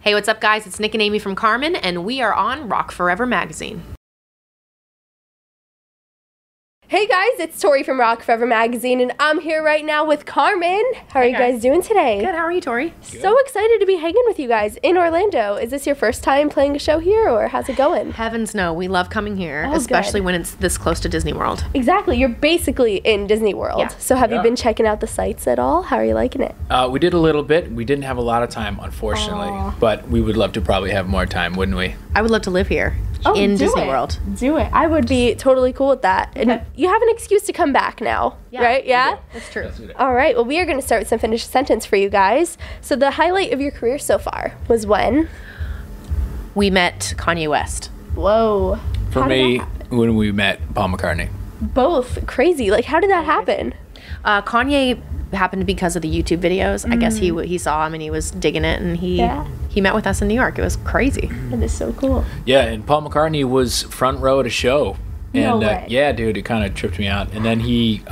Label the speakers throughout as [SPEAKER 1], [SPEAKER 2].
[SPEAKER 1] Hey, what's up, guys? It's Nick and Amy from Karmin, and we are on Rock Forever magazine.
[SPEAKER 2] Hey guys, it's Tori from Rock Forever magazine, and I'm here right now with Karmin. How are you guys doing today?
[SPEAKER 1] Good. How are you, Tori?
[SPEAKER 2] So excited to be hanging with you guys in Orlando. Is this your first time playing a show here, or how's it going?
[SPEAKER 1] Heavens no, we love coming here, especially when it's this close to Disney World.
[SPEAKER 2] Exactly, you're basically in Disney World.
[SPEAKER 1] Yeah.
[SPEAKER 2] So have you been checking out the sites at all? How are you liking it?
[SPEAKER 3] We did a little bit. We didn't have a lot of time, unfortunately, but we would love to probably have more time, wouldn't we?
[SPEAKER 1] I would love to live here in Disney World.
[SPEAKER 2] Do it. I would be totally cool with that. And you have an excuse to come back now, right? Yeah?
[SPEAKER 1] That's true.
[SPEAKER 2] All right, well, we are going to start with some finished sentence for you guys. So the highlight of your career so far was when?
[SPEAKER 1] We met Kanye West.
[SPEAKER 2] Whoa.
[SPEAKER 3] For me, when we met Paul McCartney.
[SPEAKER 2] Both crazy. Like, how did that happen?
[SPEAKER 1] Kanye happened because of the YouTube videos. I guess he saw him and he was digging it, and he met with us in New York. It was crazy.
[SPEAKER 2] That is so cool.
[SPEAKER 3] Yeah, and Paul McCartney was front row at a show. And
[SPEAKER 2] No way.
[SPEAKER 3] yeah, dude, it kind of tripped me out. And then he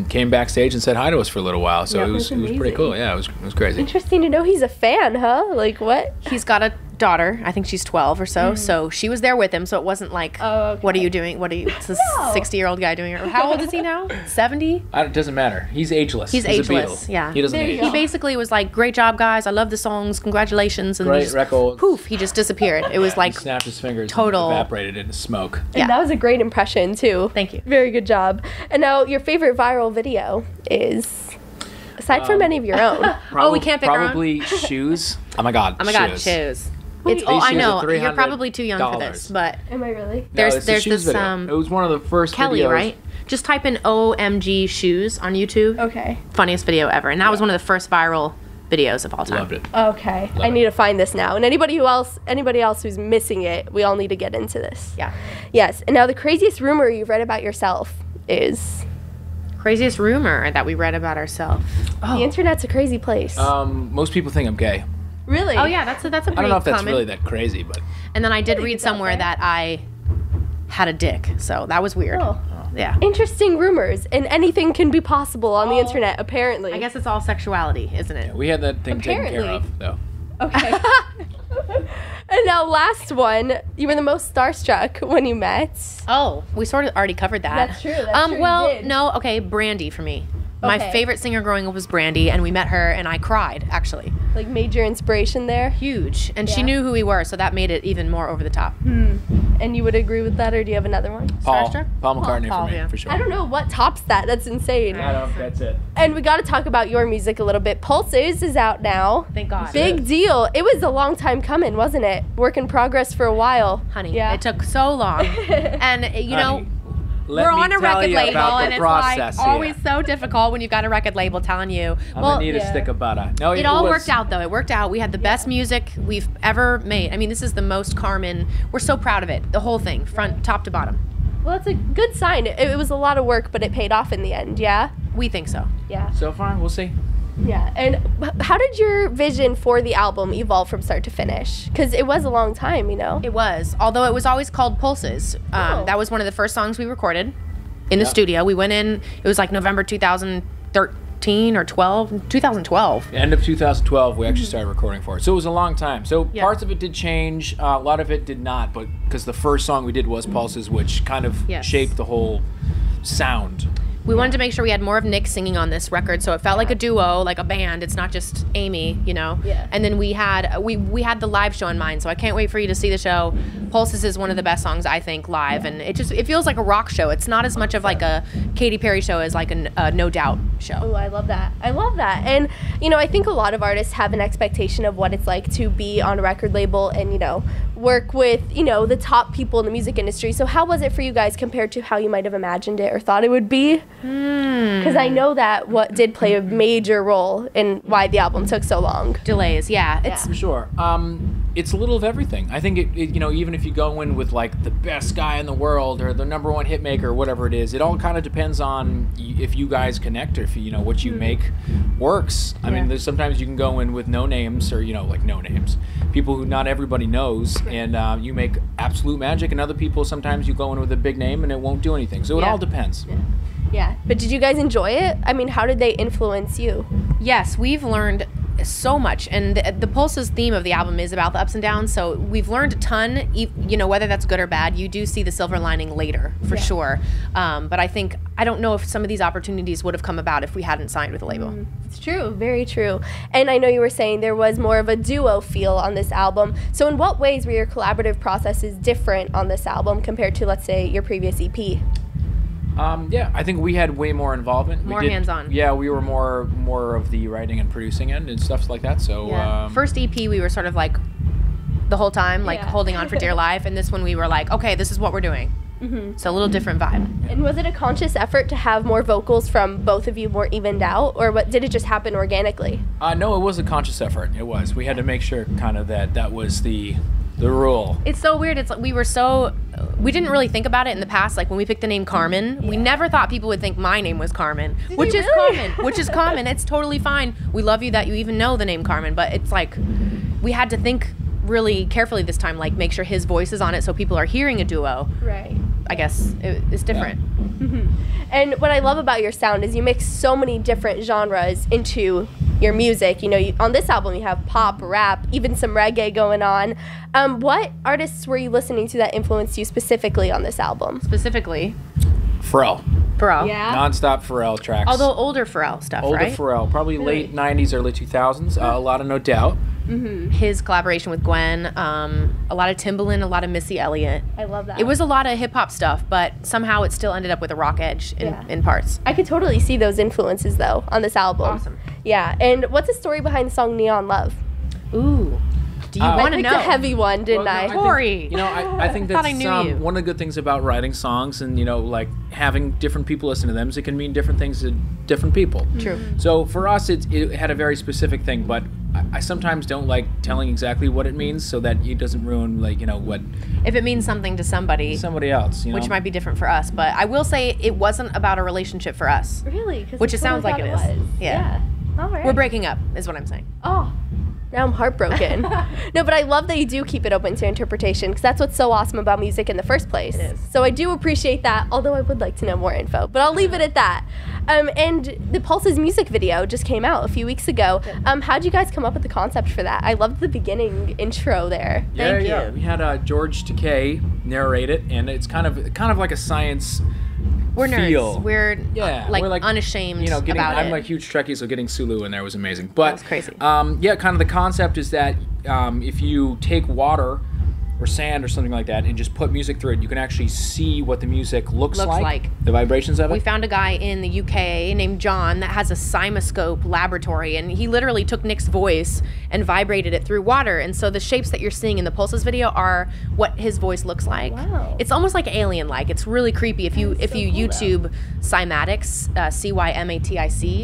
[SPEAKER 3] came backstage and said hi to us for a little while. So it was pretty cool. Yeah, it was crazy.
[SPEAKER 2] Interesting to know he's a fan, huh? Like, what?
[SPEAKER 1] He's got a daughter. I think she's 12 or so. So she was there with him. So it wasn't like, what are you doing? What are you? It's a 60-year-old guy doing it. How old is he now? 70?
[SPEAKER 3] It doesn't matter. He's ageless.
[SPEAKER 1] He's
[SPEAKER 3] a
[SPEAKER 1] ageless.
[SPEAKER 3] Beatle.
[SPEAKER 1] Yeah.
[SPEAKER 3] He doesn't age.
[SPEAKER 1] He basically was like, "Great job, guys. I love the songs. Congratulations." And
[SPEAKER 3] Great record.
[SPEAKER 1] Poof, he just disappeared. It was like
[SPEAKER 3] He snapped his fingers
[SPEAKER 1] total-
[SPEAKER 3] and evaporated into smoke.
[SPEAKER 2] And that was a great impression, too.
[SPEAKER 1] Thank you.
[SPEAKER 2] Very good job. And now, your favorite viral video is, aside from any of your own.
[SPEAKER 1] We can't pick our own?
[SPEAKER 3] Probably shoes. Oh my God.
[SPEAKER 1] Oh my God, shoes. It's
[SPEAKER 3] These
[SPEAKER 1] I
[SPEAKER 3] shoes
[SPEAKER 1] know
[SPEAKER 3] are
[SPEAKER 1] you're probably too young for this,
[SPEAKER 3] $300.
[SPEAKER 1] but
[SPEAKER 2] Am I really?
[SPEAKER 1] there's
[SPEAKER 3] it's a shoes
[SPEAKER 1] this
[SPEAKER 3] video. It was one of the first
[SPEAKER 1] Kelly,
[SPEAKER 3] videos.
[SPEAKER 1] right? Just type in OMG shoes on YouTube.
[SPEAKER 2] Okay.
[SPEAKER 1] Funniest video ever, and that was one of the first viral videos of all time.
[SPEAKER 3] Loved it.
[SPEAKER 2] Okay. I need to find this now. And anybody else who's missing it, we all need to get into this.
[SPEAKER 1] Yeah.
[SPEAKER 2] Yes. And now the craziest rumor you've read about yourself is?
[SPEAKER 1] Craziest rumor that we read about ourselves.
[SPEAKER 2] The internet's a crazy place.
[SPEAKER 3] Most people think I'm gay.
[SPEAKER 2] Really?
[SPEAKER 1] Oh yeah, that's a pretty
[SPEAKER 3] I don't know if that's
[SPEAKER 1] common.
[SPEAKER 3] really that crazy, but
[SPEAKER 1] And then I did read
[SPEAKER 2] think it's out
[SPEAKER 1] somewhere
[SPEAKER 2] there.
[SPEAKER 1] that I had a dick, so that was weird.
[SPEAKER 2] Oh.
[SPEAKER 1] Yeah.
[SPEAKER 2] Interesting rumors, and anything can be possible on the internet, apparently.
[SPEAKER 1] I guess it's all sexuality, isn't it?
[SPEAKER 3] we had that thing taken care
[SPEAKER 2] Apparently.
[SPEAKER 3] of, though.
[SPEAKER 2] Okay. And now, last one. You were the most starstruck when you met.
[SPEAKER 1] Oh, we sort of already covered that.
[SPEAKER 2] That's true, that's true, you
[SPEAKER 1] Well,
[SPEAKER 2] did.
[SPEAKER 1] no, okay, Brandy for me. My
[SPEAKER 2] Okay.
[SPEAKER 1] favorite singer growing up was Brandy, and we met her, and I cried, actually.
[SPEAKER 2] Like, major inspiration there.
[SPEAKER 1] Huge. And she
[SPEAKER 2] Yeah.
[SPEAKER 1] knew who we were, so that made it even more over the top.
[SPEAKER 2] And you would agree with that, or do you have another one?
[SPEAKER 1] Starstruck?
[SPEAKER 3] Paul McCartney
[SPEAKER 1] Paul,
[SPEAKER 3] for me,
[SPEAKER 1] yeah.
[SPEAKER 3] for sure.
[SPEAKER 2] I don't know what tops that. That's insane.
[SPEAKER 3] That's it.
[SPEAKER 2] And we got to talk about your music a little bit. Pulses is out now.
[SPEAKER 1] Thank God.
[SPEAKER 2] Big deal. It was a long time coming, wasn't it? Work in progress for a while.
[SPEAKER 1] Honey,
[SPEAKER 2] Yeah.
[SPEAKER 1] it took so long. And, you know...
[SPEAKER 3] Honey, let
[SPEAKER 1] We're
[SPEAKER 3] me
[SPEAKER 1] on a
[SPEAKER 3] tell
[SPEAKER 1] record
[SPEAKER 3] you
[SPEAKER 1] label,
[SPEAKER 3] about the
[SPEAKER 1] and it's
[SPEAKER 3] process
[SPEAKER 1] like
[SPEAKER 3] here.
[SPEAKER 1] always so difficult when you've got a record label telling you.
[SPEAKER 3] I'm gonna need a stick of butter. No,
[SPEAKER 1] It all worked out, though. It worked out. We had the best music we've ever made. I mean, this is the most Karmin. We're so proud of it. The whole thing, front, top to bottom.
[SPEAKER 2] Well, that's a good sign. It was a lot of work, but it paid off in the end, yeah?
[SPEAKER 1] We think so.
[SPEAKER 2] Yeah.
[SPEAKER 3] So far, we'll see.
[SPEAKER 2] Yeah. And how did your vision for the album evolve from start to finish? Because it was a long time, you know?
[SPEAKER 1] It was. Although it was always called Pulses. That was one of the first songs we recorded in the studio. We went in, it was like November 2013 or 2012.
[SPEAKER 3] End of 2012, we actually started recording for it. So it was a long time. So
[SPEAKER 1] Yeah.
[SPEAKER 3] parts of it did change. A lot of it did not, but because the first song we did was Pulses, which kind of
[SPEAKER 1] Yes.
[SPEAKER 3] shaped the whole sound.
[SPEAKER 1] We wanted to make sure we had more of Nick singing on this record, so it felt like a duo, like a band. It's not just Amy, you know.
[SPEAKER 2] Yeah.
[SPEAKER 1] And then we had the live show in mind, so I can't wait for you to see the show. Pulses is one of the best songs I think live, and it feels like a rock show. It's not as much of like a Katy Perry show as like a No Doubt show.
[SPEAKER 2] Oh, I love that. I love that. And, you know, I think a lot of artists have an expectation of what it's like to be on a record label and, you know, work with, you know, the top people in the music industry. So how was it for you guys compared to how you might have imagined it or thought it would be? Because I know that what did play a major role in why the album took so long.
[SPEAKER 1] Delays, yeah. It's
[SPEAKER 3] Sure. It's a little of everything. I think you know, even if you go in with like the best guy in the world or the #1 hit maker or whatever it is, it all kind of depends on if you guys connect or if you know what you make works. I mean, there's sometimes you can go in with no names or, you know, like no names, people who not everybody knows, and you make absolute magic. And other people, sometimes you go in with a big name and it won't do anything. So it all depends.
[SPEAKER 2] Yeah. But did you guys enjoy it? I mean, how did they influence you?
[SPEAKER 1] Yes, we've learned so much, and the Pulse's theme of the album is about the ups and downs, so we've learned a ton, whether that's good or bad. You do see the silver lining later, for sure, but I don't know if some of these opportunities would have come about if we hadn't signed with a label.
[SPEAKER 2] It's true, very true. And I know you were saying there was more of a duo feel on this album, so in what ways were your collaborative processes different on this album compared to, let's say, your previous EP?
[SPEAKER 3] I think we had way more involvement.
[SPEAKER 1] More hands-on.
[SPEAKER 3] Yeah, we were more of the writing and producing end and stuff like that. So
[SPEAKER 1] first EP, we were sort of like the whole time, like holding on for dear life, and this one we were like, okay, this is what we're doing. So a little different vibe.
[SPEAKER 2] And was it a conscious effort to have more vocals from both of you more evened out, or did it just happen organically?
[SPEAKER 3] No, it was a conscious effort. It was. We had to make sure kind of that was the rule.
[SPEAKER 1] It's so weird. It's like we didn't really think about it in the past. Like when we picked the name Karmin, we never thought people would think my name was Karmin, which is common. It's totally fine. We love you that you even know the name Karmin, but it's like we had to think really carefully this time, like make sure his voice is on it so people are hearing a duo.
[SPEAKER 2] Right.
[SPEAKER 1] I guess it's different.
[SPEAKER 2] Yeah. And what I love about your sound is you mix so many different genres into your music. On this album you have pop, rap, even some reggae going on. What artists were you listening to that influenced you specifically on this album?
[SPEAKER 1] Specifically?
[SPEAKER 3] Pharrell.
[SPEAKER 2] Yeah.
[SPEAKER 3] Non-stop Pharrell tracks.
[SPEAKER 1] Although older Pharrell stuff,
[SPEAKER 3] older
[SPEAKER 1] right?
[SPEAKER 3] Pharrell, probably late 90s, early 2000s. A lot of No Doubt.
[SPEAKER 1] His collaboration with Gwen, a lot of Timbaland, a lot of Missy Elliott.
[SPEAKER 2] I love that.
[SPEAKER 1] It was a lot of hip-hop stuff, but somehow it still ended up with a rock edge in parts.
[SPEAKER 2] I could totally see those influences, though, on this album.
[SPEAKER 1] Awesome.
[SPEAKER 2] Yeah, and what's the story behind the song Neon Love?
[SPEAKER 1] Ooh. Do you want to know?
[SPEAKER 2] I picked a heavy one, didn't I?
[SPEAKER 1] Tori.
[SPEAKER 3] I think that's one of the good things about writing songs and, like having different people listen to them is it can mean different things to different people.
[SPEAKER 1] True.
[SPEAKER 3] So for us, it had a very specific thing, but I sometimes don't like telling exactly what it means so that it doesn't ruin, what...
[SPEAKER 1] If it means something to somebody
[SPEAKER 3] else,
[SPEAKER 1] which might be different for us. But I will say it wasn't about a relationship for us.
[SPEAKER 2] Really?
[SPEAKER 1] Which it sounds like it is. Yeah.
[SPEAKER 2] All right.
[SPEAKER 1] We're breaking up, is what I'm saying.
[SPEAKER 2] Oh. Now I'm heartbroken. No, but I love that you do keep it open to interpretation because that's what's so awesome about music in the first place.
[SPEAKER 1] It is.
[SPEAKER 2] So I do appreciate that, although I would like to know more info, but I'll leave it at that. And the Pulse's music video just came out a few weeks ago. How'd you guys come up with the concept for that? I loved the beginning intro there. Thank you.
[SPEAKER 3] We had George Takei narrate it, and it's kind of like a science
[SPEAKER 1] We're nerds.
[SPEAKER 3] feel.
[SPEAKER 1] We're
[SPEAKER 3] we're
[SPEAKER 1] unashamed about it.
[SPEAKER 3] I'm a huge Trekkie, so getting Sulu in there was amazing. But
[SPEAKER 1] that was crazy.
[SPEAKER 3] Kind of the concept is that if you take water or sand or something like that and just put music through it, you can actually see what the music looks like. The vibrations of it.
[SPEAKER 1] We found a guy in the UK named John that has a Cymoscope laboratory, and he literally took Nick's voice and vibrated it through water. And so the shapes that you're seeing in the Pulses video are what his voice looks like.
[SPEAKER 2] Wow.
[SPEAKER 1] It's almost like alien-like. It's really creepy. If you YouTube Cymatics, Cymatics.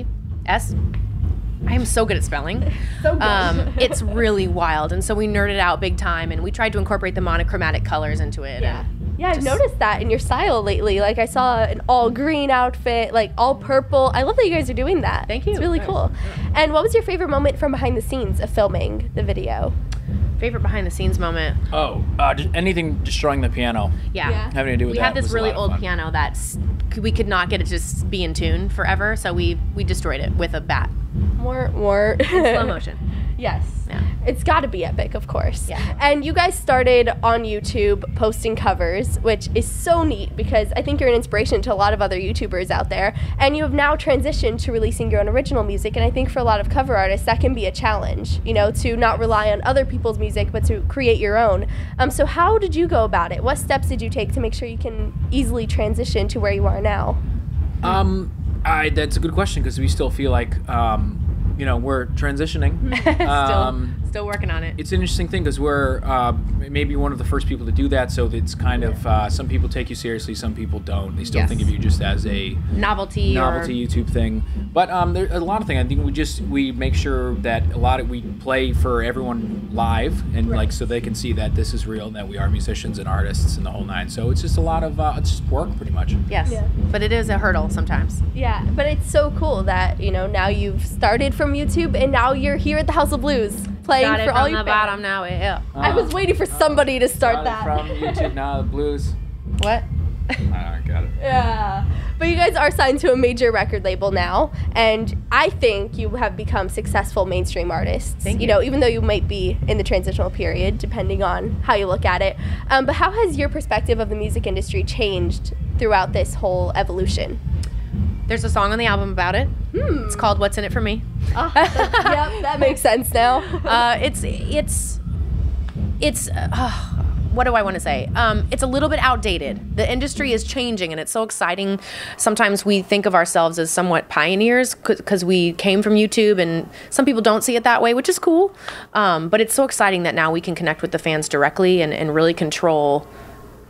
[SPEAKER 1] I am so good at spelling.
[SPEAKER 2] So good.
[SPEAKER 1] It's really wild, and so we nerded out big time, and we tried to incorporate the monochromatic colors into it.
[SPEAKER 2] Yeah. Yeah, I've noticed that in your style lately. Like, I saw an all green outfit, like all purple. I love that you guys are doing that.
[SPEAKER 1] Thank you.
[SPEAKER 2] It's really cool. And what was your favorite moment from behind the scenes of filming the video?
[SPEAKER 1] Favorite behind the scenes moment?
[SPEAKER 3] Anything destroying the piano.
[SPEAKER 1] Yeah.
[SPEAKER 3] Having to do with
[SPEAKER 1] we
[SPEAKER 3] that.
[SPEAKER 1] had this
[SPEAKER 3] was
[SPEAKER 1] really
[SPEAKER 3] a lot of
[SPEAKER 1] old
[SPEAKER 3] fun.
[SPEAKER 1] piano that we could not get it to just be in tune forever, so we destroyed it with a bat.
[SPEAKER 2] More.
[SPEAKER 1] In slow motion.
[SPEAKER 2] Yes.
[SPEAKER 1] Yeah.
[SPEAKER 2] It's got to be epic, of course.
[SPEAKER 1] Yeah.
[SPEAKER 2] And you guys started on YouTube posting covers, which is so neat because I think you're an inspiration to a lot of other YouTubers out there. And you have now transitioned to releasing your own original music. And I think for a lot of cover artists, that can be a challenge, to not rely on other people's music, but to create your own. So how did you go about it? What steps did you take to make sure you can easily transition to where you are now?
[SPEAKER 3] That's a good question because we still feel like, we're transitioning.
[SPEAKER 1] Still working on it.
[SPEAKER 3] It's an interesting thing because we're maybe one of the first people to do that. So it's kind of some people take you seriously, some people don't. They still think of you just as a
[SPEAKER 1] novelty
[SPEAKER 3] YouTube thing. But there are a lot of things. I think we make sure that we play for everyone live and so they can see that this is real and that we are musicians and artists and the whole nine. So it's just a lot of it's just work pretty much.
[SPEAKER 1] Yes. Yeah. But it is a hurdle sometimes.
[SPEAKER 2] Yeah, but it's so cool that now you've started from YouTube and now you're here at the House of Blues playing
[SPEAKER 1] Got it
[SPEAKER 2] for
[SPEAKER 1] from
[SPEAKER 2] all your
[SPEAKER 1] the
[SPEAKER 2] fans.
[SPEAKER 1] bottom now. Yeah.
[SPEAKER 2] I was waiting for somebody to start that.
[SPEAKER 3] From YouTube now, the blues.
[SPEAKER 1] What?
[SPEAKER 3] I got it.
[SPEAKER 2] Yeah. But you guys are signed to a major record label now, and I think you have become successful mainstream artists.
[SPEAKER 1] Thank you.
[SPEAKER 2] You know, even though you might be in the transitional period, depending on how you look at it. But how has your perspective of the music industry changed throughout this whole evolution?
[SPEAKER 1] There's a song on the album about it. It's called "What's in It for Me."
[SPEAKER 2] Yep, that makes sense now.
[SPEAKER 1] What do I want to say? It's a little bit outdated. The industry is changing, and it's so exciting. Sometimes we think of ourselves as somewhat pioneers because we came from YouTube, and some people don't see it that way, which is cool. But it's so exciting that now we can connect with the fans directly and really control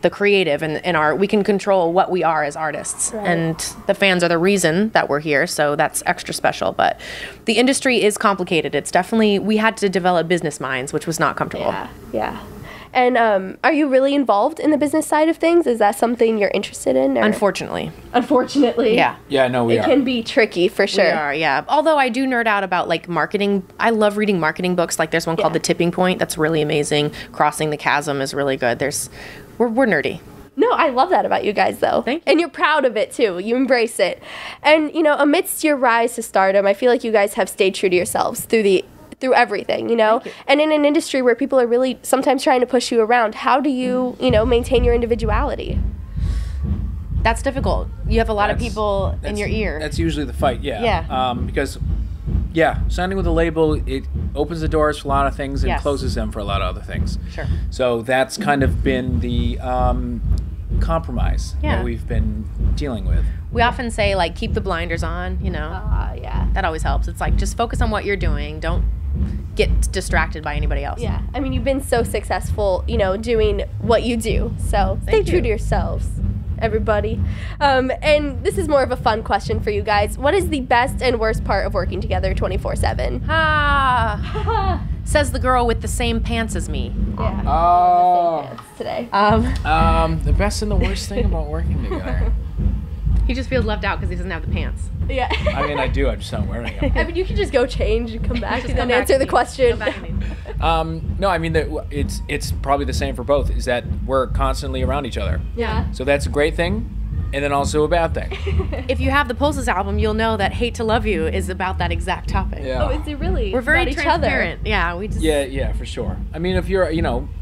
[SPEAKER 1] the creative and we can control what we are as artists.
[SPEAKER 2] Right. And
[SPEAKER 1] the fans are the reason that we're here, so that's extra special. But the industry is complicated. It's definitely, we had to develop business minds, which was not comfortable.
[SPEAKER 2] Yeah. And are you really involved in the business side of things? Is that something you're interested in? Or?
[SPEAKER 1] Unfortunately.
[SPEAKER 2] Yeah.
[SPEAKER 3] Yeah, no, we are.
[SPEAKER 2] It can be tricky for sure.
[SPEAKER 1] We are, yeah. Although I do nerd out about like marketing. I love reading marketing books. Like there's one called The Tipping Point. That's really amazing. Crossing the Chasm is really good. We're nerdy.
[SPEAKER 2] No, I love that about you guys, though.
[SPEAKER 1] Thank you.
[SPEAKER 2] And you're proud of it, too. You embrace it. And, you know, amidst your rise to stardom, I feel like you guys have stayed true to yourselves through everything, you know? And in an industry where people are really sometimes trying to push you around, how do you, you know, maintain your individuality?
[SPEAKER 1] That's difficult. You have a lot of people in your ear.
[SPEAKER 3] That's usually the fight, yeah.
[SPEAKER 1] Yeah.
[SPEAKER 3] Because, signing with a label, it opens the doors for a lot of things and
[SPEAKER 1] Yes.
[SPEAKER 3] closes them for a lot of other things.
[SPEAKER 1] Sure.
[SPEAKER 3] So that's kind of been the compromise
[SPEAKER 1] Yeah.
[SPEAKER 3] that we've been dealing with.
[SPEAKER 1] We often say, like, keep the blinders on, you know?
[SPEAKER 2] Yeah.
[SPEAKER 1] That always helps. It's like, just focus on what you're doing. Don't get distracted by anybody else.
[SPEAKER 2] Yeah. I mean, you've been so successful, you know, doing what you do. So stay
[SPEAKER 1] Thank
[SPEAKER 2] true
[SPEAKER 1] you.
[SPEAKER 2] to yourselves, everybody. And this is more of a fun question for you guys. What is the best and worst part of working together 24/7?
[SPEAKER 1] Says the girl with the same pants as me.
[SPEAKER 2] Yeah.
[SPEAKER 3] Oh.
[SPEAKER 2] Today.
[SPEAKER 3] The best and the worst thing about working together.
[SPEAKER 1] He just feels left out because he doesn't have the pants.
[SPEAKER 2] Yeah.
[SPEAKER 3] I mean, I do. I'm just not wearing them.
[SPEAKER 2] I mean, you can just go change and come back
[SPEAKER 1] Just
[SPEAKER 2] and
[SPEAKER 1] come
[SPEAKER 2] then
[SPEAKER 1] back
[SPEAKER 2] answer
[SPEAKER 1] to
[SPEAKER 2] the
[SPEAKER 1] me.
[SPEAKER 2] question.
[SPEAKER 1] Come back to me.
[SPEAKER 3] No, I mean, it's probably the same for both, is that we're constantly around each other.
[SPEAKER 2] Yeah.
[SPEAKER 3] So that's a great thing, and then also a bad thing.
[SPEAKER 1] If you have the Pulses album, you'll know that Hate to Love You is about that exact topic.
[SPEAKER 2] Oh, is it really?
[SPEAKER 1] We're very
[SPEAKER 2] About each
[SPEAKER 1] transparent. Yeah, we just...
[SPEAKER 3] Yeah, for sure. I mean, if you're,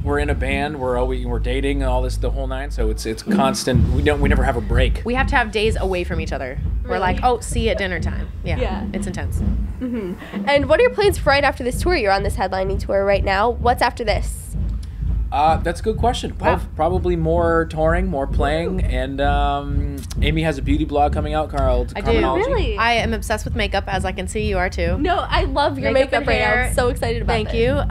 [SPEAKER 3] we're in a band, we're dating and all this, the whole nine. So it's constant. We never have a break.
[SPEAKER 1] We have to have days away from each other. We're like, oh, see you at dinner time. Yeah. It's intense.
[SPEAKER 2] And what are your plans for right after this tour? You're on this headlining tour right now. What's after this?
[SPEAKER 3] That's a good question. Probably more touring, more playing, and Amy has a beauty blog coming out called
[SPEAKER 1] I do.
[SPEAKER 3] Karminology.
[SPEAKER 2] Really?
[SPEAKER 1] I am obsessed with makeup, as I can see you are too.
[SPEAKER 2] No, I love your makeup
[SPEAKER 1] and
[SPEAKER 2] right now.
[SPEAKER 1] hair.
[SPEAKER 2] I'm so excited about
[SPEAKER 1] Thank
[SPEAKER 2] this.
[SPEAKER 1] you.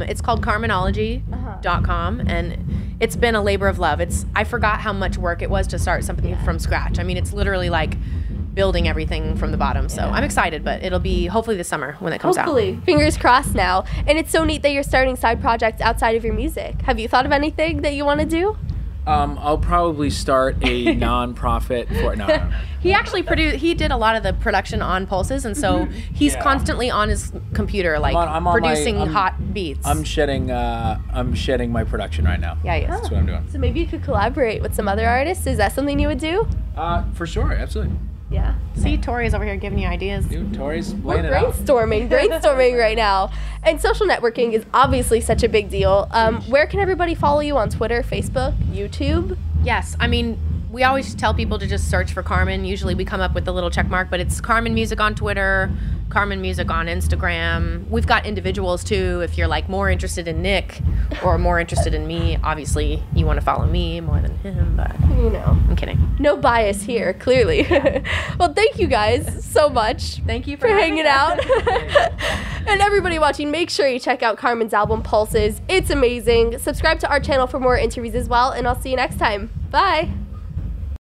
[SPEAKER 1] It's called Karminology.com, and it's been a labor of love. I forgot how much work it was to start something from scratch. I mean, it's literally like building everything from the bottom. So I'm excited, but it'll be hopefully this summer when it comes out.
[SPEAKER 2] Hopefully. Fingers crossed now. And it's so neat that you're starting side projects outside of your music. Have you thought of anything that you want to do?
[SPEAKER 3] I'll probably start a non-profit for no.
[SPEAKER 1] He actually he did a lot of the production on Pulses, and so he's constantly on his computer, like
[SPEAKER 3] I'm on
[SPEAKER 1] producing
[SPEAKER 3] I'm
[SPEAKER 1] hot beats.
[SPEAKER 3] I'm shedding my production right now.
[SPEAKER 1] Yeah, he is.
[SPEAKER 3] That's what I'm doing.
[SPEAKER 2] So maybe you could collaborate with some other artists. Is that something you would do?
[SPEAKER 3] For sure, absolutely.
[SPEAKER 2] Yeah.
[SPEAKER 1] See, Tori's over here giving you ideas.
[SPEAKER 3] Dude, Tori's
[SPEAKER 2] We're
[SPEAKER 3] laying it out.
[SPEAKER 2] brainstorming right now. And social networking is obviously such a big deal. Where can everybody follow you on Twitter, Facebook, YouTube?
[SPEAKER 1] Yes, I mean, we always tell people to just search for Karmin. Usually we come up with the little check mark, but it's Karmin Music on Twitter, Karmin Music on Instagram. We've got individuals too. If you're like more interested in Nick or more interested in me, obviously you want to follow me more than him, but I'm kidding.
[SPEAKER 2] No bias here, clearly. Well, thank you guys so much.
[SPEAKER 1] Thank you
[SPEAKER 2] for hanging out. And everybody watching, make sure you check out Karmin's album Pulses. It's amazing. Subscribe to our channel for more interviews as well, and I'll see you next time. Bye.